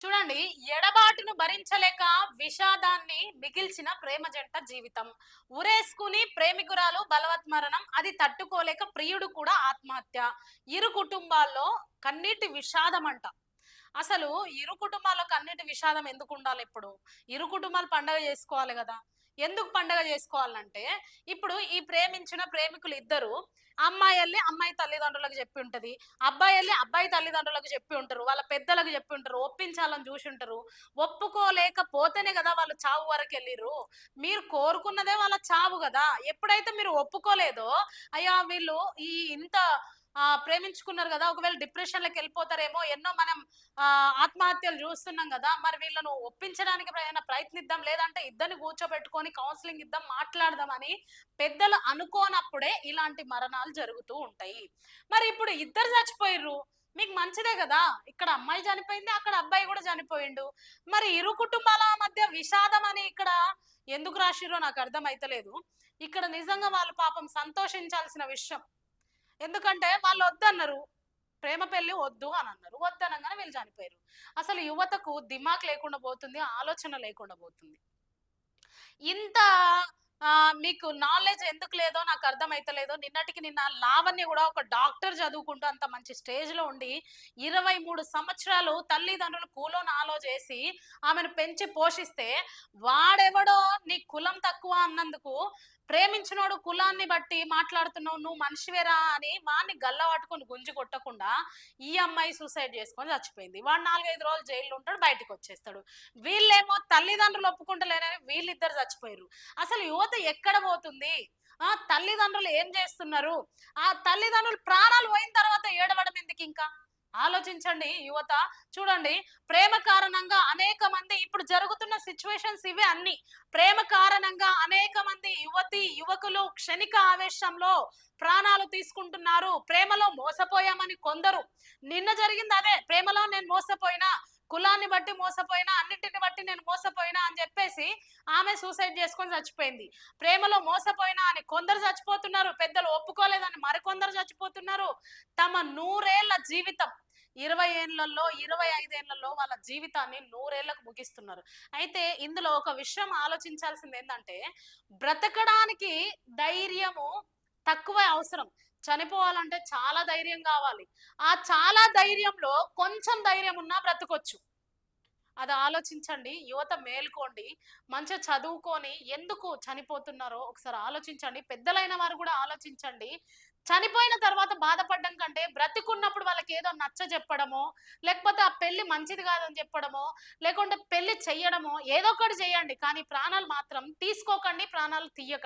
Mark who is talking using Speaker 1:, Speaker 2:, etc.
Speaker 1: చూడండి, ఎడబాటును భరించలేక విషాదాన్ని మిగిల్చిన ప్రేమ జంట జీవితం. ఉరేసుకుని ప్రేమికురాలు బలవత్మరణం, అది తట్టుకోలేక ప్రియుడు కూడా ఆత్మహత్య. ఇరు కుటుంబాల్లో కన్నీటి విషాదం అంట. అసలు ఇరు కుటుంబాల్లో కన్నీటి విషాదం ఎందుకుండాలి ఇప్పుడు? ఇరు కుటుంబాలు పండగ జేసుకోవాలి గదా! ఎందుకు పండగ జేసుకోవాలంటే, ఇప్పుడు ఈ ప్రేమించిన ప్రేమికులిద్దరూ అమ్మాయెళ్లి అమ్మాయి తల్లిదండ్రులకు జెప్పి ఉంటది. అబ్బాయెళ్లి అబ్బాయి తల్లిదండ్రులకు జెప్పి ఉంటారు. వాళ్ళ పెద్దలకు జెప్పి ఉంటారు. ఒప్పించాలని జూషుంటరు. ఒప్పుకోలేకపోతేనే గదా వాళ్ళు చావు వరకెళ్ళిర్రు. మీరు కోరుకున్నదే వాళ్ళ చావు గదా! ఎప్పుడైతే మీరు ఒప్పుకోలేదో, అయ్యా! వీళ్ళు ఇంత ప్రేమించుకున్నారు గదా! ఒకవేళ డిప్రెషన్‌లోకెళ్ళిపోతారేమో, ఎన్నో మనం ఆత్మహత్యలు జూస్తున్నాం గదా! మరి వీళ్ళను ఒప్పించడానికి ప్రయత్నిద్దాం. లేదంటే ఇద్దరిని కూర్చోబెట్టుకొని కౌన్సెలింగ్ ఇద్దాం, మాట్లాడదామని పెద్దలు అనుకోనప్పుడే ఇలాంటి మరణాలు జరుగుతూ ఉంటాయి. మరి ఇప్పుడు ఇద్దరు చచ్చిపోయిర్రు. మీకు మంచిదే గదా! ఇక్కడ అమ్మాయి చనిపోయింది. అక్కడ అబ్బాయి గూడా చనిపోయిండు. మరి ఇరు కుటుంబాల మధ్య విషాదం అని ఇక్కడ ఎందుకు రాశిర్రో నాకు అర్థమైతలేదు. ఇక్కడ నిజంగా వాళ్ళు పాపం సంతోషించాల్సిన విషయం. ఎందుకంటే వాళ్ళొద్దన్నారు. ప్రేమ పెళ్లి వద్దు అనన్నారు. వద్దనంగానే వీళ్ళు చనిపోయారు. అసలు యువతకు దిమాక్ లేకుండా పోతుంది. ఆలోచన లేకుండా పోతుంది. ఇంత మీకు నాలెడ్జ్ ఎందుకు లేదో నాకు అర్థమైతలేదు. నిన్నటికి నిన్న లావణ్య గూడా ఒక డాక్టర్ చదువుకుంటూ అంత మంచి స్టేజ్‌లో ఉండి 23 సంవత్సరాలు తల్లిదండ్రులు కూలో నాలో చేసి ఆమెను పెంచి పోషిస్తే, వాడెవడో నీ కులం తక్కువ అన్నందుకు ప్రేమించినోడు కులాన్ని బట్టి మాట్లాడుతున్నావు, నువ్వు మనిషివేరా అని వాడిని గల్ల పట్టుకొని గుంజి కొట్టకుండా ఈ అమ్మాయి సూసైడ్ చేసుకొని చచ్చిపోయింది. వాడు 4, 5 రోజులు జైల్‌లో ఉంటాడు. బయటికొచ్చేస్తాడు. వీళ్ళేమో తల్లిదండ్రులు ఒప్పుకుంటలేరని వీళ్ళిద్దరు చచ్చిపోయిర్రు. అసలు యువత ఎక్కడ పోతుంది? తల్లిదండ్రులు ఏం చేస్తున్నారు? ఆ తల్లిదండ్రులు ప్రాణాలు పోయిన తర్వాత ఏడవడం ఎందుకింకా? ఆలోచించండి యువత. చూడండి, ప్రేమ కారణంగా అనేక మంది ఇప్పుడు జరుగుతున్న సిట్యుయేషన్స్ ఇవే అన్ని. ప్రేమ కారణంగా అనేక మంది యువకులు క్షణిక ఆవేశంలో ప్రాణాలు తీసుకుంటున్నారు. ప్రేమలో మోసపోయామని కొందరు. నిన్న జరిగింది అదే. ప్రేమలో నేను మోసపోయినా, కులాన్ని బట్టి మోసపోయినా, అన్నిటిని బట్టి నేను మోసపోయినా అని చెప్పేసి ఆమె సూసైడ్ చేసుకొని చచ్చిపోయింది. ప్రేమలో మోసపోయినా అని కొందరు చచ్చిపోతున్నారు. పెద్దలు ఒప్పుకోలేదని మరికొందరు చచ్చిపోతున్నారు. తమ 100 ఏళ్ల జీవితం 20 ఏళ్లలో, 25 ఏళ్లలో వాళ్ళ జీవితాన్ని 100 ఏళ్లకు ముగిస్తున్నారు. అయితే ఇందులో ఒక విషయం ఆలోచించాల్సింది ఏందంటే, బ్రతకడానికి ధైర్యము తక్కువే అవసరం. చనిపోవాలంటే చాలా ధైర్యం గావాలి. ఆ చాలా ధైర్యంలో కొంచెం ధైర్యం ఉన్నా బ్రతకొచ్చు. అది ఆలోచించండి. యువత మేలుకోండి. మంచిగా చదువుకొని ఎందుకు చనిపోతున్నారో ఒకసారి ఆలోచించండి. పెద్దలైన వారు గూడా ఆలోచించండి. చనిపోయిన తర్వాత బాధపడడం కంటే, బ్రతికున్నప్పుడు వాళ్ళకేదో నచ్చజెప్పడమో, లేకపోతే ఆ పెళ్లి మంచిది కాదని చెప్పడమో, లేకుంటే పెళ్లి చెయ్యడమో ఏదో ఒకటి చేయండి. కానీ ప్రాణాలు మాత్రం తీసుకోకండి. ప్రాణాలు తీయకండి.